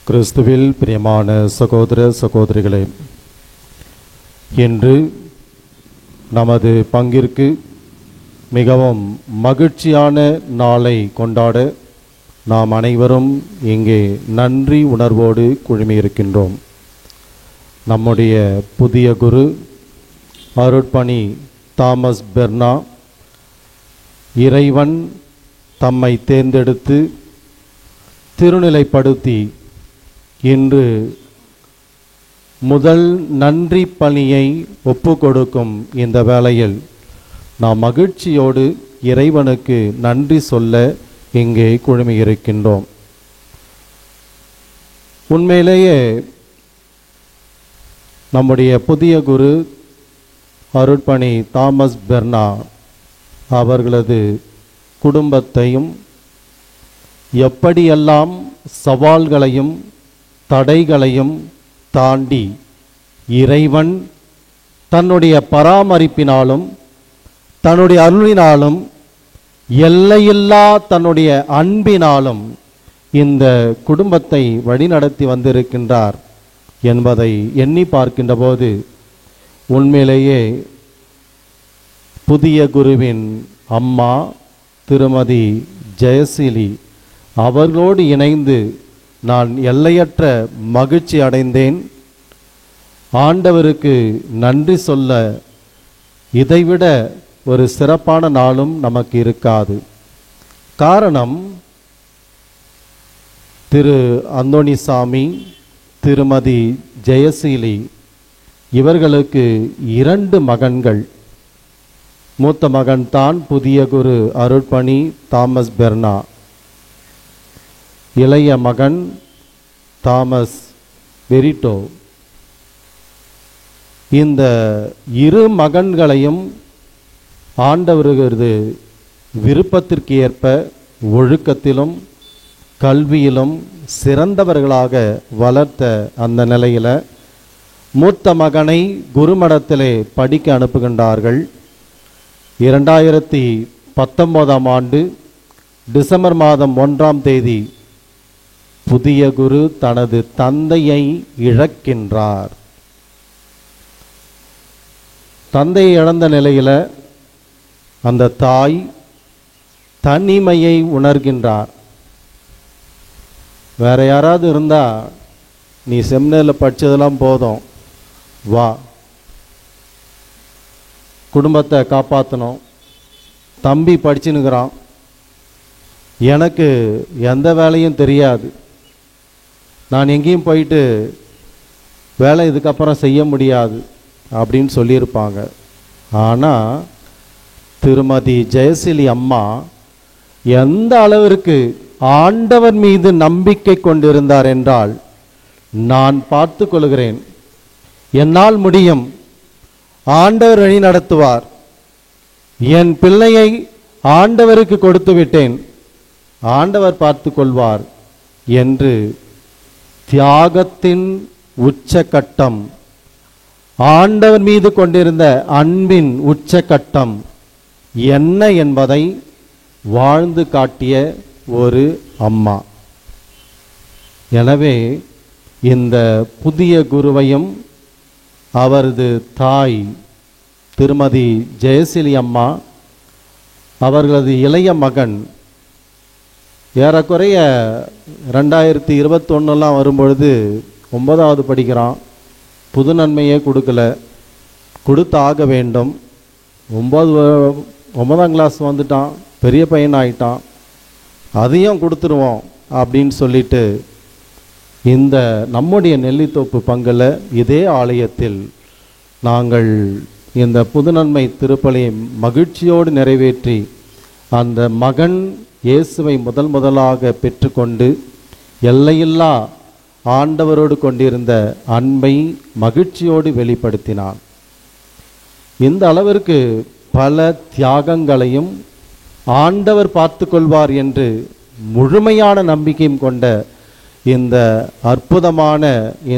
கிறிஸ்துவில் பிரியமான சகோதர சகோதரிகளே, இன்று நமது பங்கிற்கு மிகவும் மகிழ்ச்சியான நாளை கொண்டாட நாம் அனைவரும் இங்கே நன்றி உணர்வோடு குழுமியிருக்கின்றோம். நம்முடைய புதிய குரு அருட்பணி தாமஸ் பெர்னா இறைவன் தம்மை தேர்ந்தெடுத்து திருநிலைப்படுத்தி இன்று முதல் நன்றி பணியை ஒப்புக்கொடுக்கும் இந்த வேளையில் நாம் மகிழ்ச்சியோடு இறைவனுக்கு நன்றி சொல்ல இங்கே குழுமியிருக்கின்றோம். உண்மையிலேயே நம்முடைய புதிய குரு அருட்பணி தாமஸ் பெர்னா அவர்களது குடும்பத்தையும் எப்படியெல்லாம் சவால்களையும் தடைகளையும் தாண்டி இறைவன் தன்னுடைய பராமரிப்பினாலும் தன்னுடைய அருளினாலும் எல்லையில்லா தன்னுடைய அன்பினாலும் இந்த குடும்பத்தை வழிநடத்தி வந்திருக்கின்றார் என்பதை எண்ணி பார்க்கின்ற போது உண்மையிலேயே புதிய குருவின் அம்மா திருமதி ஜெயசீலி அவர்களோடு இணைந்து நான் எல்லையற்ற மகிழ்ச்சி அடைந்தேன். ஆண்டவருக்கு நன்றி சொல்ல இதைவிட ஒரு சிறப்பான நாளும் நமக்கு இருக்காது. காரணம், திரு அந்தோணிசாமி திருமதி ஜெயசீலி இவர்களுக்கு 2 மகன்கள். மூத்த மகன் தான் புதிய குரு அருட்பணி தாமஸ் பெர்னா, இளைய மகன் தாமஸ் வெரிட்டோ. இந்த 2 மகன்களையும் ஆண்டவரது விருப்பத்திற்கு ஏற்ப ஒழுக்கத்திலும் கல்வியிலும் சிறந்தவர்களாக வளர்த்த அந்த நிலையில் மூத்த மகனை குருமடத்திலே படிக்க அனுப்புகின்றார்கள். 2019 ஆண்டு டிசம்பர் மாதம் 1ஆம் தேதி புதிய குரு தனது தந்தையை இழக்கின்றார். தந்தையை இழந்த நிலையில் அந்த தாய் தனிமையை உணர்கின்றார். வேற யாராவது இருந்தா, நீ செமினரில் படித்ததெல்லாம் போதும், வா, குடும்பத்தை காப்பாற்றணும், தம்பி படிச்சுன்னுக்கிறான், எனக்கு எந்த வேலையும் தெரியாது, நான் எங்கேயும் போயிட்டு வேலை இதுக்கப்புறம் செய்ய முடியாது அப்படின்னு சொல்லியிருப்பாங்க. ஆனால் திருமதி ஜெயசீலி அம்மா எந்த அளவிற்கு ஆண்டவர் மீது நம்பிக்கை கொண்டிருந்தார் என்றால், நான் பார்த்து கொள்கிறேன், என்னால் முடியும், ஆண்டவர் வழி நடத்துவார், என் பிள்ளையை ஆண்டவருக்கு கொடுத்து விட்டேன், ஆண்டவர் பார்த்து கொள்வார் என்று தியாகத்தின் உச்சகட்டம், ஆண்டவர் மீது கொண்டிருந்த அன்பின் உச்சகட்டம் என்ன என்பதை வாழ்ந்து காட்டிய ஒரு அம்மா. எனவே இந்த புதிய குருவையும் அவரது தாய் திருமதி ஜெயசீலி அம்மா அவர்களது இளைய மகன் ஏறக்குறைய 2021 வரும்பொழுது 9வது படிக்கிறான். புது நன்மையே கொடுக்கல, கொடுத்தாக வேண்டும். 9ஆம் கிளாஸ் வந்துட்டான், பெரிய பையன் ஆயிட்டான், அதையும் கொடுத்துருவோம் அப்படின்னு சொல்லிட்டு இந்த நம்முடைய நெல்லித்தோப்பு பங்கில் இதே ஆலயத்தில் நாங்கள் இந்த புது நன்மை திருப்பலியை மகிழ்ச்சியோடு நிறைவேற்றி அந்த மகன் இயேசுவை முதலாக பெற்றுக்கொண்டு எல்லையில்லா ஆண்டவரோடு கொண்டிருந்த அன்பை மகிழ்ச்சியோடு வெளிப்படுத்தினான். இந்த அளவிற்கு பல தியாகங்களையும் ஆண்டவர் பார்த்து கொள்வார் என்று முழுமையான நம்பிக்கையும் கொண்ட இந்த அற்புதமான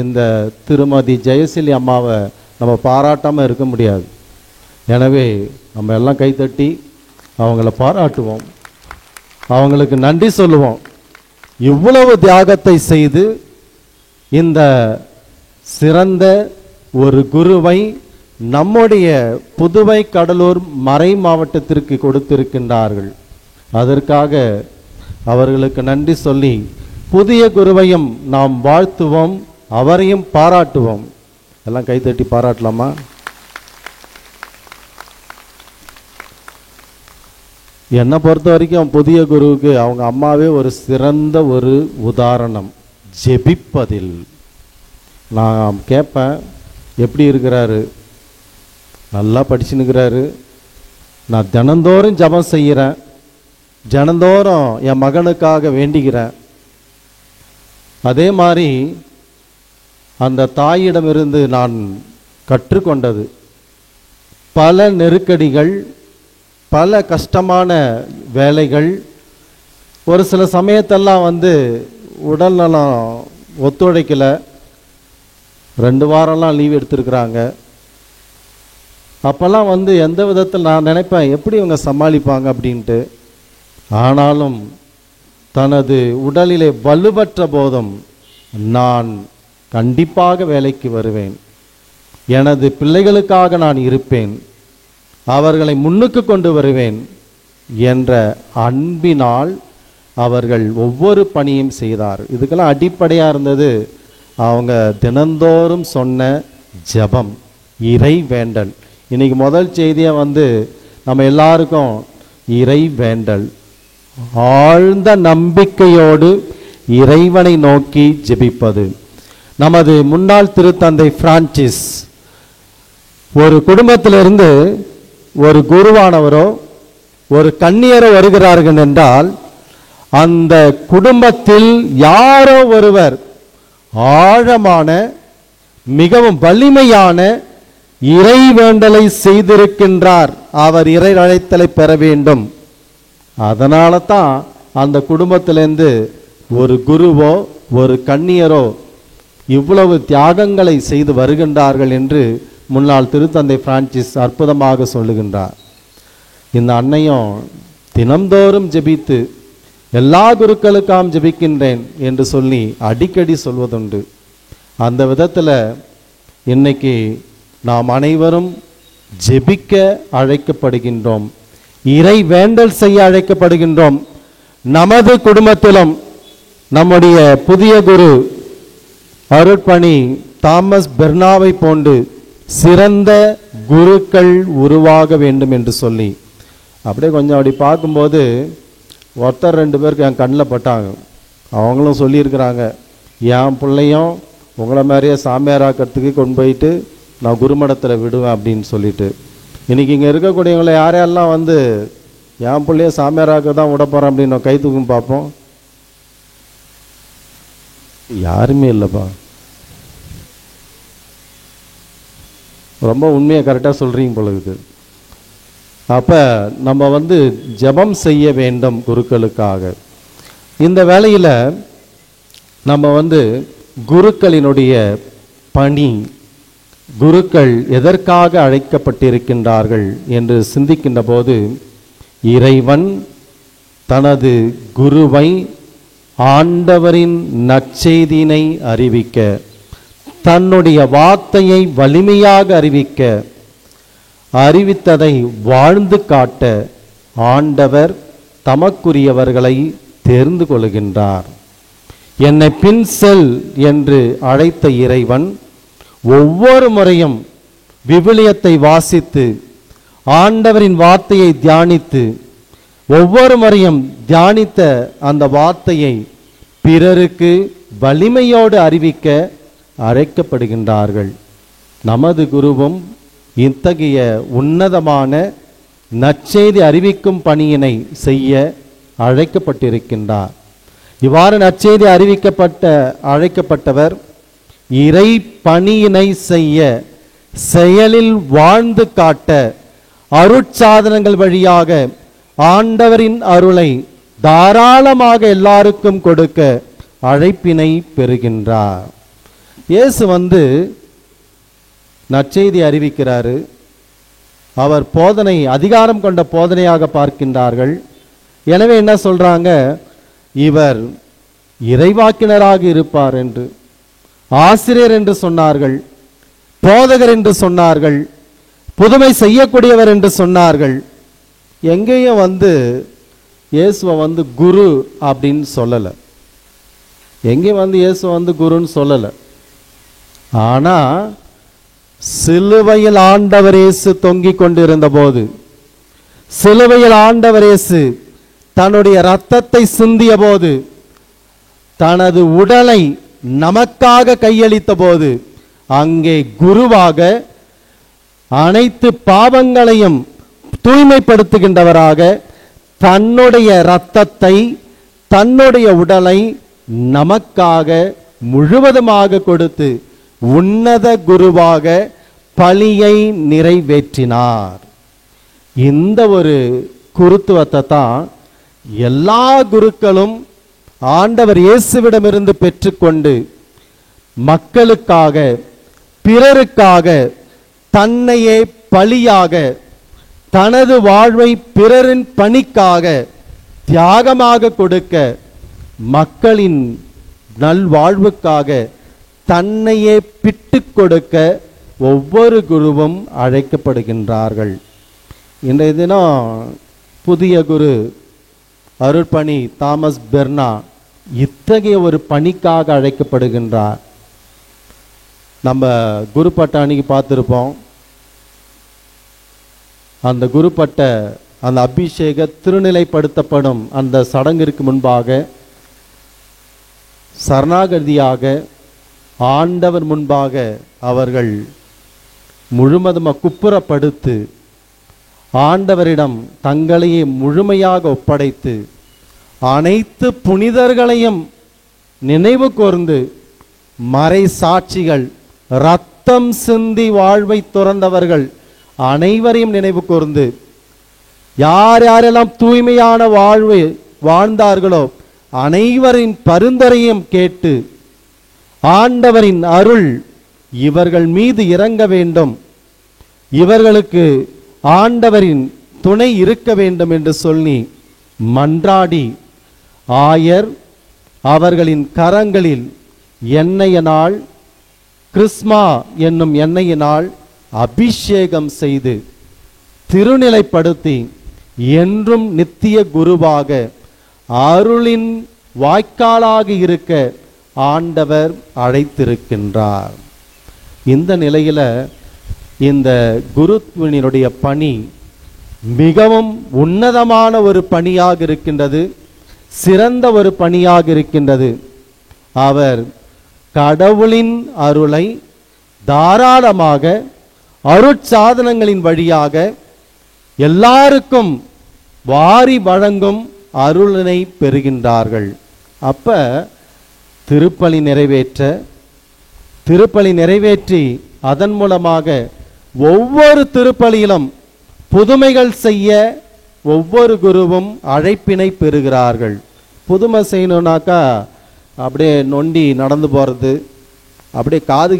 இந்த திருமதி ஜெயசீலி அம்மாவை நம்ம பாராட்டாமல் இருக்க முடியாது. எனவே நம்ம எல்லாம் கைத்தட்டி அவங்கள பாராட்டுவோம், அவங்களுக்கு நன்றி சொல்லுவோம். இவ்வளவு தியாகத்தை செய்து இந்த சிறந்த ஒரு குருவை நம்முடைய புதுவை கடலூர் மறை மாவட்டத்திற்கு கொடுத்திருக்கின்றார்கள். அதற்காக அவர்களுக்கு நன்றி சொல்லி புதிய குருவையும் நாம் வாழ்த்துவோம், அவரையும் பாராட்டுவோம். எல்லாம் கைத்தட்டி பாராட்டலாமா? என்னை பொறுத்த வரைக்கும் புதிய குருவுக்கு அவங்க அம்மாவே ஒரு சிறந்த ஒரு உதாரணம். ஜெபிப்பதில் நான் கேட்பேன், எப்படி இருக்கிறாரு? நல்லா படிச்சுன்னுக்கிறாரு. நான் தினந்தோறும் ஜெபம் செய்கிறேன், தினந்தோறும் என் மகனுக்காக வேண்டிக்கிறேன். அதே மாதிரி அந்த தாயிடமிருந்து நான் கற்றுக்கொண்டது பல நெருக்கடிகள், பல கஷ்டமான வேலைகள். ஒரு சில சமயத்தெல்லாம் உடல் நலம் ஒத்துழைக்கலை, 2 வாரம்லாம் லீவ் எடுத்திருக்கிறாங்க. அப்போல்லாம் எந்த விதத்தில் நான் நினைப்பேன், எப்படி இவங்க சமாளிப்பாங்க அப்படின்ட்டு. ஆனாலும் தனது உடலிலே வலுவற்ற போதும் நான் கண்டிப்பாக வேலைக்கு வருவேன், எனது பிள்ளைகளுக்காக நான் இருப்பேன், அவர்களை முன்னுக்கு கொண்டு வருவேன் என்ற அன்பினால் அவர்கள் ஒவ்வொரு பணியும் செய்தார். இதுக்கெல்லாம் அடிப்படையாக இருந்தது அவங்க தினந்தோறும் சொன்ன ஜெபம், இறை வேண்டல். இன்னைக்கு முதல் செய்தியாக நம்ம எல்லாருக்கும் இறை வேண்டல், ஆழ்ந்த நம்பிக்கையோடு இறைவனை நோக்கி ஜெபிப்பது. நமது முன்னாள் திருத்தந்தை பிரான்சிஸ் ஒரு குடும்பத்திலிருந்து ஒரு குருவானவரோ ஒரு கன்னியரோ வருகிறார்கள் என்றால் அந்த குடும்பத்தில் யாரோ ஒருவர் ஆழமான மிகவும் வலிமையான இறை வேண்டலை செய்திருக்கின்றார், அவர் இறை அழைத்தலை பெற வேண்டும். அதனால தான் அந்த குடும்பத்திலிருந்து ஒரு குருவோ ஒரு கன்னியரோ இவ்வளவு தியாகங்களை செய்து வருகின்றார்கள் என்று முன்னாள் திருத்தந்தை பிரான்சிஸ் அற்புதமாக சொல்லுகின்றார். இந்த அன்னையும் தினந்தோறும் ஜெபித்து எல்லா குருக்களுக்காம் ஜெபிக்கின்றேன் என்று சொல்லி அடிக்கடி சொல்வதுண்டு. அந்த விதத்தில் இன்னைக்கு நாம் அனைவரும் ஜெபிக்க அழைக்கப்படுகின்றோம், இறை வேண்டல் செய்ய அழைக்கப்படுகின்றோம். நமது குடும்பத்திலும் நம்முடைய புதிய குரு அருட்பணி தாமஸ் பெர்னாவை போன்று சிறந்த குருக்கள் உருவாக வேண்டும் என்று சொல்லி அப்படியே கொஞ்சம் அப்படி பார்க்கும்போது ஒருத்தர் 2 பேருக்கு என் கண்ணில் பட்டாங்க. அவங்களும் சொல்லியிருக்கிறாங்க, என் பிள்ளையும் உங்களை மாதிரியே சாமியாராக்கிறதுக்கு கொண்டு போயிட்டு நான் குருமடத்தில் விடுவேன் அப்படின்னு சொல்லிட்டு. இன்றைக்கி இங்கே இருக்கக்கூடியவங்களை யாரையெல்லாம் என் பிள்ளைய சாமியாராக்க தான் விட போகிறேன் அப்படின்னு கை தூக்கும் பார்ப்போம். யாருமே இல்லைப்பா. ரொம்ப உண்மையை கரெக்டாக சொல்கிறீங்க பொழுது. அப்போ நம்ம ஜெபம் செய்ய வேண்டும் குருக்களுக்காக. இந்த வேளையில் நம்ம குருக்களினுடைய பணி, குருக்கள் எதற்காக அழைக்கப்பட்டிருக்கின்றார்கள் என்று சிந்திக்கின்ற போது இறைவன் தனது குருவை ஆண்டவரின் நற்செய்தியினை அறிவிக்க, தன்னுடைய வார்த்தையை வலிமையாக அறிவிக்க, அறிவித்ததை வாழ்ந்து காட்ட ஆண்டவர் தமக்குரியவர்களை தேர்ந்து கொள்கின்றார். என்னை பின் செல் என்று அழைத்த இறைவன் ஒவ்வொரு முறையும் விவிலியத்தை வாசித்து ஆண்டவரின் வார்த்தையை தியானித்து ஒவ்வொரு முறையும் தியானித்த அந்த வார்த்தையை பிறருக்கு வலிமையோடு அறிவிக்க அழைக்கப்படுகின்றார்கள். நமது குருவும் இத்தகைய உன்னதமான நற்செய்தி அறிவிக்கும் பணியினை செய்ய அழைக்கப்பட்டிருக்கின்றார். இவ்வாறு நற்செய்தி அழைக்கப்பட்டவர் இறை பணியினை செய்ய, செயலில் வாழ்ந்து காட்ட, அருட்சாதனங்கள் வழியாக ஆண்டவரின் அருளை தாராளமாக எல்லாருக்கும் கொடுக்க அழைப்பினை பெறுகின்றார். இயேசு நற்செய்தி அறிவிக்கிறாரு. அவர் போதனை அதிகாரம் கொண்ட போதனையாக பார்க்கின்றார்கள். எனவே என்ன சொல்றாங்க, இவர் இறைவாக்கினராக இருப்பார் என்று. ஆசிரியர் என்று சொன்னார்கள், போதகர் என்று சொன்னார்கள், புதுமை செய்யக்கூடியவர் என்று சொன்னார்கள். எங்கேயும் இயேசுவை குரு அப்படின்னு சொல்லலை. எங்கேயும் இயேசுவை குருன்னு சொல்லலை. ஆனால் சிலுவையில் ஆண்டவர் இயேசு தொங்கிக் கொண்டிருந்த போது, சிலுவையில் ஆண்டவர் இயேசு தன்னுடைய இரத்தத்தை சிந்திய போது, தனது உடலை நமக்காக கையளித்த போது, அங்கே குருவாக அனைத்து பாவங்களையும் தூய்மைப்படுத்துகின்றவராக தன்னுடைய இரத்தத்தை, தன்னுடைய உடலை நமக்காக முழுவதுமாக கொடுத்து உன்னத குருவாக பலியை நிறைவேற்றினார். இந்த ஒரு குருத்துவத்தை தான் எல்லா குருக்களும் ஆண்டவர் இயேசுவிடமிருந்து பெற்றுக்கொண்டு மக்களுக்காக, பிறருக்காக தன்னையே பலியாக, தனது வாழ்வை பிறரின் பணிக்காக தியாகமாக கொடுக்க, மக்களின் நல்வாழ்வுக்காக தன்னையே பிட்டு கொடுக்க ஒவ்வொரு குருவும் அழைக்கப்படுகின்றார்கள். இன்றைய தினம் புதிய குரு அருட்பணி தாமஸ் பெர்னா இத்தகைய ஒரு பணிக்காக அழைக்கப்படுகின்றார். நம்ம குரு பட்ட அன்னைக்கு பார்த்துருப்போம். அந்த குருப்பட்ட அந்த அபிஷேக திருநிலைப்படுத்தப்படும் அந்த சடங்கிற்கு முன்பாக சரணாகதியாக ஆண்டவர் முன்பாக அவர்கள் முழுவதுமாக குப்புறப்படுத்து ஆண்டவரிடம் தங்களையே முழுமையாக ஒப்படைத்து அனைத்து புனிதர்களையும் நினைவு கூர்ந்து, மறை சாட்சிகள், இரத்தம் சிந்தி வாழ்வை துறந்தவர்கள் அனைவரையும் நினைவு கூர்ந்து, யார் யாரெல்லாம் தூய்மையான வாழ்வை வாழ்ந்தார்களோ அனைவரின் பரிந்துரையும் கேட்டு, ஆண்டவரின் அருள் இவர்கள் மீது இறங்க வேண்டும், இவர்களுக்கு ஆண்டவரின் துணை இருக்க வேண்டும் என்று சொல்லி மன்றாடி, ஆயர் அவர்களின் கரங்களில் எண்ணெயினால், கிறிஸ்மா என்னும் எண்ணெயினால் அபிஷேகம் செய்து திருநிலைப்படுத்தி என்றும் நித்திய குருவாக அருளின் வாய்க்காலாக இருக்க ஆண்டவர் அழைத்திருக்கின்றார். இந்த நிலையில இந்த குருவினுடைய பணி மிகவும் உன்னதமான ஒரு பணியாக இருக்கின்றது, சிறந்த ஒரு பணியாக இருக்கின்றது. அவர் கடவுளின் அருளை தாராளமாக அருட்சாதனங்களின் வழியாக எல்லாருக்கும் வாரி வழங்கும் அருளினை பெறுகின்றார்கள். அப்ப திருப்பலி நிறைவேற்றி அதன் மூலமாக ஒவ்வொரு திருப்பலியிலும் புதுமைகள் செய்ய ஒவ்வொரு குருவும் அழைப்பினை பெறுகிறார்கள். புதுமை செய்யணும்னாக்கா அப்படியே நொண்டி நடந்து போகிறது, அப்படியே காது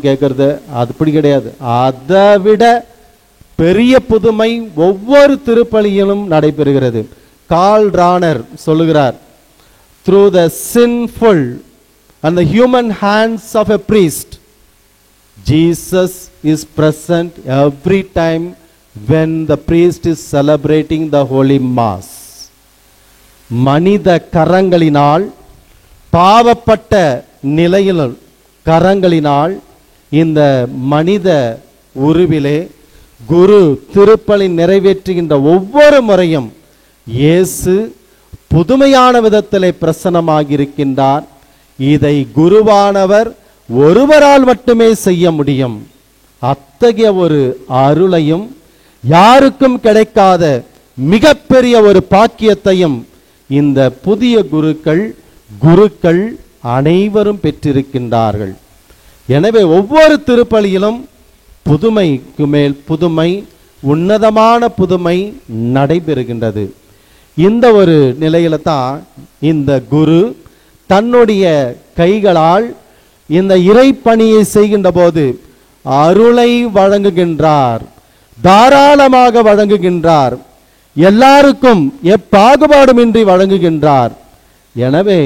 கேட்கறது, அது இப்படி கிடையாது. அதை விட பெரிய புதுமை ஒவ்வொரு திருப்பலியிலும் நடைபெறுகிறது. கார்ல் ரானர் சொல்லுகிறார், through the sinful and the human hands of a priest, Jesus is present every time when the priest is celebrating the holy mass. மனித கரங்களினால், பாவப்பட்ட நிலையில் கரங்களினால் இந்த மனித உருவிலே குரு திருப்பலி நிறைவேற்றுகின்ற ஒவ்வொரு முறையும் இயேசு புதுமையான விதத்திலே பிரசன்னமாகியிருக்கின்றார். இதை குருவானவர் ஒருவரால் மட்டுமே செய்ய முடியும். அத்தகைய ஒரு அருளையும் யாருக்கும் கிடைக்காத மிகப்பெரிய ஒரு பாக்கியத்தையும் இந்த புதிய குருக்கள் அனைவரும் பெற்றிருக்கின்றார்கள். எனவே ஒவ்வொரு திருப்பலியிலும் புதுமைக்கு மேல் புதுமை, உன்னதமான புதுமை நடைபெறுகின்றது. இந்த ஒரு நிலையில தான் இந்த குரு தன்னுடைய கைகளால் இந்த இறைப்பணியை செய்கின்ற போது அருளை வழங்குகின்றார், தாராளமாக வழங்குகின்றார், எல்லாருக்கும் எப்பாகுபாடுமின்றி வழங்குகின்றார். எனவே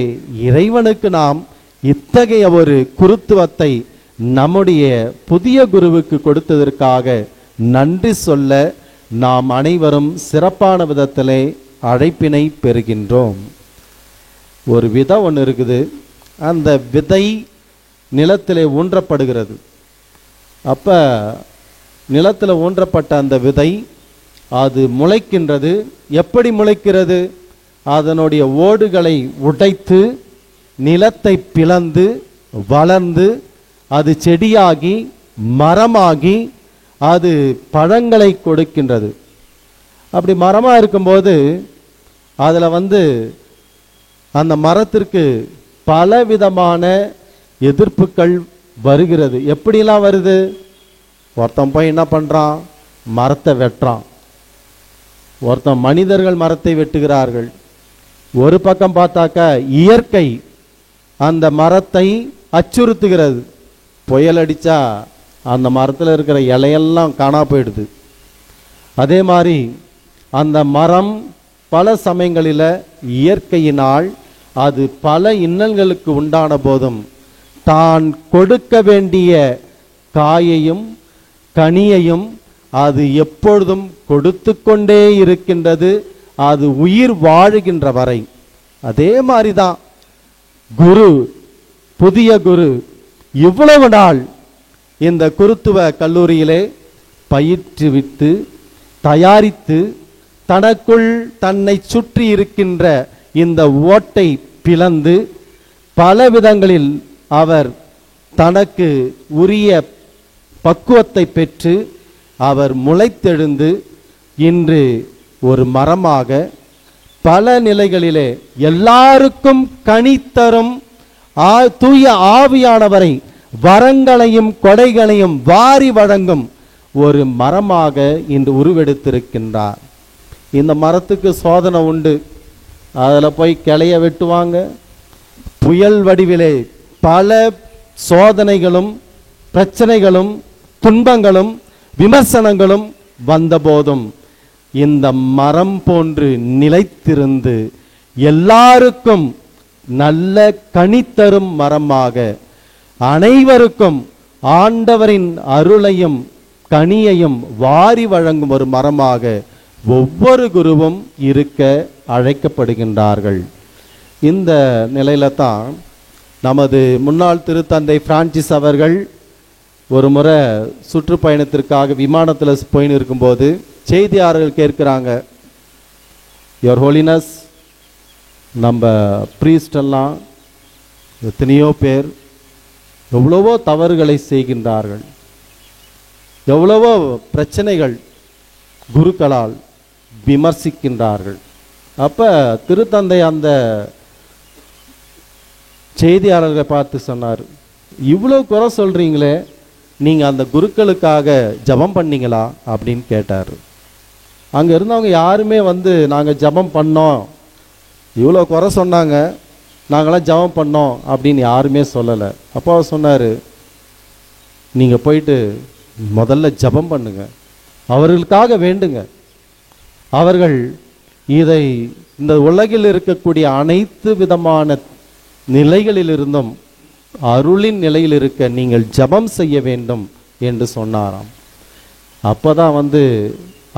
இறைவனுக்கு நாம் இத்தகைய ஒரு குருத்துவத்தை நம்முடைய புதிய குருவுக்கு கொடுத்ததற்காக நன்றி சொல்ல நாம் அனைவரும் சிறப்பான விதத்திலே அழைப்பினை பெறுகின்றோம். ஒரு விதை ஒன்று இருக்குது, அந்த விதை நிலத்திலே ஊன்றப்படுகிறது. அப்போ நிலத்தில் ஊன்றப்பட்ட அந்த விதை அது முளைக்கின்றது. எப்படி முளைக்கிறது? அதனுடைய ஓடுகளை உடைத்து நிலத்தை பிளந்து வளர்ந்து அது செடியாகி மரமாகி அது பழங்களை கொடுக்கின்றது. அப்படி மரமாக இருக்கும்போது அதில் அந்த மரத்திற்கு பலவிதமான எதிர்ப்புகள் வருகிறது. எப்படிலாம் வருது? ஒருத்தன் போய் என்ன பண்ணுறான்? மரத்தை வெட்டுறான். ஒருத்தன் மனிதர்கள் மரத்தை வெட்டுகிறார்கள். ஒரு பக்கம் பார்த்தாக்கா இயற்கை அந்த மரத்தை அச்சுறுத்துகிறது. புயல் அடித்தா அந்த மரத்தில் இருக்கிற இலையெல்லாம் காணா போயிடுது. அதே மாதிரி அந்த மரம் பல சமயங்களில் இயற்கையினால் அது பல இன்னல்களுக்கு உண்டான போதும் தான் கொடுக்க வேண்டிய காயையும் கனியையும் அது எப்பொழுதும் கொடுத்து கொண்டே இருக்கின்றது, அது உயிர் வாழுகின்ற வரை. அதே மாதிரி தான் குரு, புதிய குரு இவ்வளவு நாள் இந்த குருத்துவ கல்லூரியிலே பயிற்றுவித்து தயாரித்து தனக்குள் தன்னை சுற்றி இருக்கின்ற இந்த ஓட்டை பிளந்து பல விதங்களில் அவர் தனக்கு உரிய பக்குவத்தை பெற்று அவர் முளைத்தெழுந்து இன்று ஒரு மரமாக பல நிலைகளிலே எல்லாருக்கும் கனி தரும் தூய ஆவியானவரை வரங்களையும் கொடைகளையும் வாரி வழங்கும் ஒரு மரமாக இன்று உருவெடுத்திருக்கின்றார். இந்த மரத்துக்கு சோதனை உண்டு. அதில் போய் கிளைய வெட்டுவாங்க. புயல் வடிவிலே பல சோதனைகளும் பிரச்சனைகளும் துன்பங்களும் விமர்சனங்களும் வந்தபோதும் இந்த மரம் போன்று நிலைத்திருந்து எல்லாருக்கும் நல்ல கனித்தரும் மரமாக அனைவருக்கும் ஆண்டவரின் அருளையும் கனியையும் வாரி வழங்கும் ஒரு மரமாக ஒவ்வொரு குருவும் இருக்க அழைக்கப்படுகின்றார்கள். இந்த நிலையில தான் நமது முன்னாள் திருத்தந்தை பிரான்சிஸ் அவர்கள் ஒரு முறை சுற்றுப்பயணத்திற்காக விமானத்தில் போயின்னு இருக்கும்போது செய்தியாளர்கள் கேட்குறாங்க, யுவர் ஹோலினஸ், நம்ம ப்ரீஸ்டெல்லாம் எத்தனையோ பேர் எவ்வளவோ தவறுகளை செய்கின்றார்கள், எவ்வளவோ பிரச்சனைகள் குருக்களால் விமர்சிக்கின்றார்கள். அப்போ திருத்தந்தை அந்த செய்தியாளர்களை பார்த்து சொன்னார், இவ்வளோ குறை சொல்கிறீங்களே, நீங்கள் அந்த குருக்களுக்காக ஜபம் பண்ணீங்களா அப்படின்னு கேட்டார். அங்கே இருந்தவங்க யாருமே நாங்கள் ஜபம் பண்ணோம், இவ்வளோ குறை சொன்னாங்க, நாங்களாம் ஜபம் பண்ணோம் அப்படின்னு யாருமே சொல்லலை. அப்போ அவர் சொன்னார், நீங்கள் போயிட்டு முதல்ல ஜபம் பண்ணுங்க, அவர்களுக்காக வேண்டுங்க. அவர்கள் இந்த உலகில் இருக்கக்கூடிய அனைத்து விதமான நிலைகளிலிருந்தும் அருளின் நிலையில் இருக்க நீங்கள் ஜபம் செய்ய வேண்டும் என்று சொன்னாராம். அப்போதான்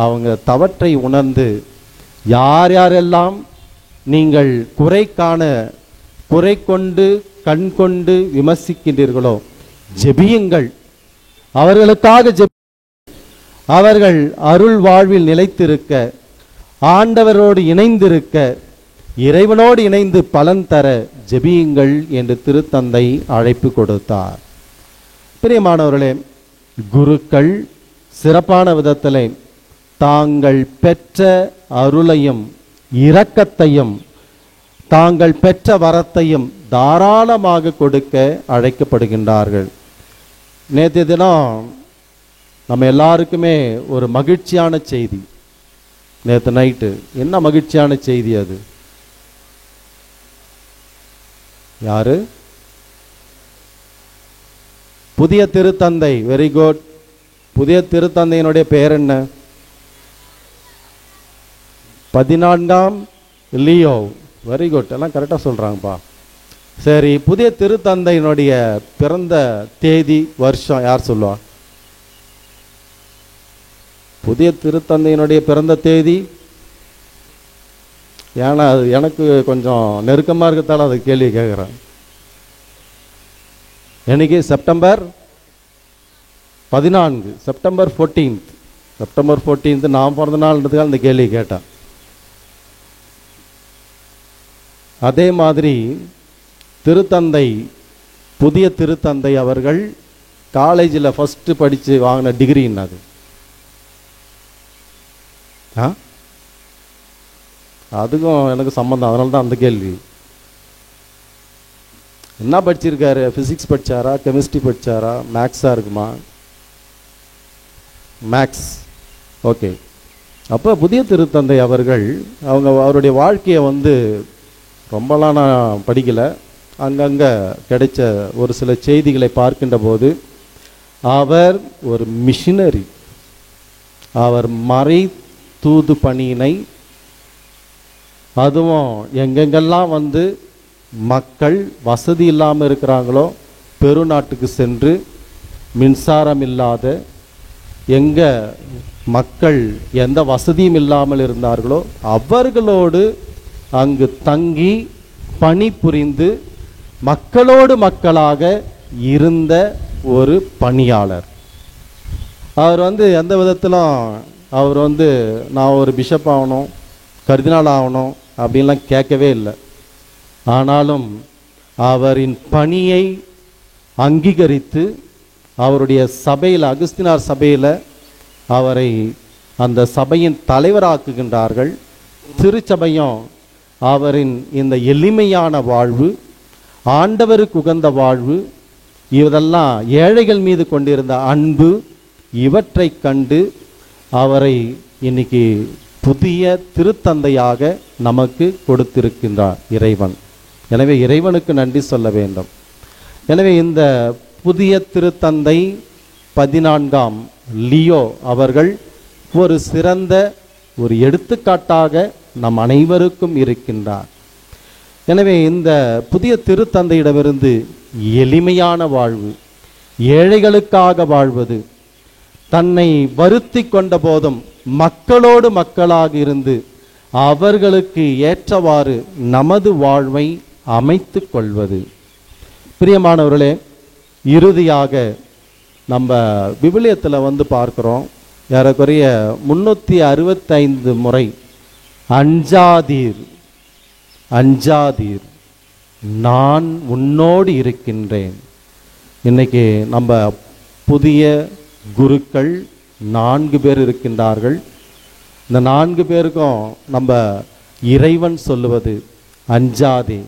அவங்க தவற்றை உணர்ந்து யார் யாரெல்லாம் நீங்கள் குறை கொண்டு கண் கொண்டு விமர்சிக்கின்றீர்களோ ஜெபியுங்கள், அவர்களுக்காக அவர்கள் அருள் வாழ்வில் நிலைத்திருக்க, ஆண்டவரோடு இணைந்திருக்க, இறைவனோடு இணைந்து பலன் தர ஜெபியுங்கள் என்று திருத்தந்தை அழைப்பு கொடுத்தார். பிரியமானவர்களே, குருக்கள் சிறப்பான விதத்திலே தாங்கள் பெற்ற அருளையும் இரக்கத்தையும் தாங்கள் பெற்ற வரத்தையும் தாராளமாக கொடுக்க அழைக்கப்படுகின்றார்கள். நேற்றைய தினம் நம்ம எல்லாருக்குமே ஒரு மகிழ்ச்சியான செய்தி. நேற்று நைட்டு என்ன மகிழ்ச்சியான செய்தி அது? யாரு? புதிய திருத்தந்தை. Very good. புதிய திருத்தந்தையினுடைய பெயர் என்ன? 14ஆம் லியோ. வெரி குட், எல்லாம் கரெக்டாக சொல்கிறாங்கப்பா. சரி, புதிய திருத்தந்தையினுடைய பிறந்த தேதி வருஷம் யார் சொல்லுவா? புதிய திருத்தந்தையினுடைய பிறந்த தேதி, ஏன்னா அது எனக்கு கொஞ்சம் நெருக்கமாக இருக்கத்தால அதை கேள்வி கேட்குறேன். எனக்கு September 14, September 14th, September 14th நான் பிறந்த நாள்ன்றதுக்காக அந்த கேள்வி கேட்டேன். அதே மாதிரி திருத்தந்தை, புதிய திருத்தந்தை அவர்கள் காலேஜில் ஃபஸ்ட்டு படித்து வாங்கின டிகிரி என்னது? அதுக்கும் எனக்கு சம்மந்தம், அதனால தான் அந்த கேள்வி. என்ன படிச்சிருக்காரு? ஃபிசிக்ஸ் படித்தாரா, கெமிஸ்ட்ரி படித்தாரா, மேக்ஸாக இருக்குமா? மேக்ஸ். ஓகே. அப்போ புதிய திருத்தந்தை அவர்கள் அவருடைய வாழ்க்கையை ரொம்பலாம் நான் படிக்கலை, அங்கங்கே கிடைச்ச ஒரு சில செய்திகளை பார்க்கின்ற போது அவர் ஒரு மிஷினரி. அவர் மறை தூது பணியினை, அதுவும் எங்கெங்கெல்லாம் மக்கள் வசதி இல்லாமல் இருக்கிறாங்களோ பெருநாட்டுக்கு சென்று, மின்சாரம் இல்லாத எங்கே மக்கள் எந்த வசதியும் இல்லாமல் இருந்தார்களோ அவர்களோடு அங்கு தங்கி பணி புரிந்து மக்களோடு மக்களாக இருந்த ஒரு பணியாளர். அவர் எந்த விதத்திலும் அவர் நான் ஒரு பிஷப் ஆகணும், கர்தினால் ஆகணும் அப்படின்லாம் கேட்கவே இல்லை. ஆனாலும் அவரின் பணியை அங்கீகரித்து அவருடைய சபையில், அகஸ்தினார் சபையில் அவரை அந்த சபையின் தலைவராக்குகின்றார்கள். திருச்சபையும் அவரின் இந்த எளிமையான வாழ்வு, ஆண்டவருக்கு உகந்த வாழ்வு, இதெல்லாம் ஏழைகள் மீது கொண்டிருந்த அன்பு, இவற்றை கண்டு அவரை இன்னைக்கு புதிய திருத்தந்தையாக நமக்கு கொடுத்திருக்கின்றார் இறைவன். எனவே இறைவனுக்கு நன்றி சொல்ல வேண்டும். எனவே இந்த புதிய திருத்தந்தை 14ஆம் லியோ அவர்கள் ஒரு சிறந்த ஒரு எடுத்துக்காட்டாக நம் அனைவருக்கும் இருக்கின்றார். எனவே இந்த புதிய திருத்தந்தையிடமிருந்து எளிமையான வாழ்வு, ஏழைகளுக்காக வாழ்வது, தன்னை வருத்தி கொண்ட போதும் மக்களோடு மக்களாக இருந்து அவர்களுக்கு ஏற்றவாறு நமது வாழ்வை அமைத்து கொள்வது. பிரியமானவர்களே, இறுதியாக நம்ம விவிலியத்தில் பார்க்கிறோம், ஏறக்குறைய 365 முறை அஞ்சாதீர், அஞ்சாதீர், நான் உன்னோடு இருக்கின்றேன். இன்னைக்கு நம்ம புதிய குருக்கள் 4 பேர் இருக்கின்றார்கள். இந்த 4 பேருக்கும் நம்ம இறைவன் சொல்லுவது, அஞ்சாதே,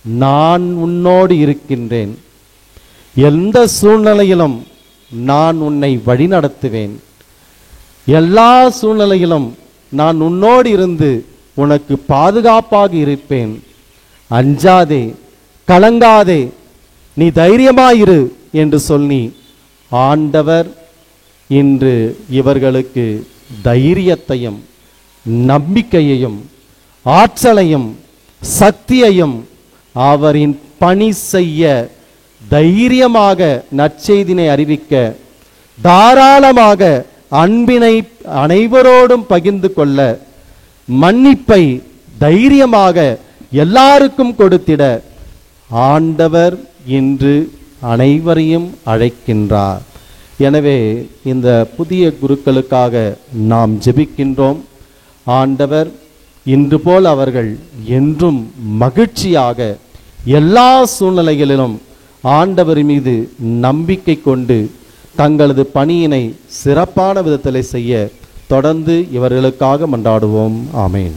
நான் உன்னோடு இருக்கின்றேன், எந்த சூழ்நிலையிலும் நான் உன்னை வழிநடத்துவேன், எல்லா சூழ்நிலையிலும் நான் உன்னோடு இருந்து உனக்கு பாதுகாப்பாக இருப்பேன், அஞ்சாதே, கலங்காதே, நீ தைரியமாயிரு என்று சொல்லி ஆண்டவர் இன்று இவர்களுக்கு தைரியத்தையும் நம்பிக்கையையும் ஆற்றலையும் சக்தியையும் அவரின் பணி செய்ய தைரியமாக நற்செய்தினை அறிவிக்க தாராளமாக அன்பினை அனைவரோடும் பகிர்ந்து கொள்ள மன்னிப்பை தைரியமாக எல்லாருக்கும் கொடுத்திட ஆண்டவர் இன்று அனைவரையும் அழைக்கின்றார். எனவே இந்த புதிய குருக்களுக்காக நாம் ஜெபிக்கின்றோம். ஆண்டவர் இன்று போல் அவர்கள் என்றும் மகிழ்ச்சியாக எல்லா சூழ்நிலைகளிலும் ஆண்டவர் மீது நம்பிக்கை கொண்டு தங்களது பணியினை சிறப்பான விதத்தில் செய்ய தொடர்ந்து இவர்களுக்காக மன்றாடுவோம். ஆமேன்.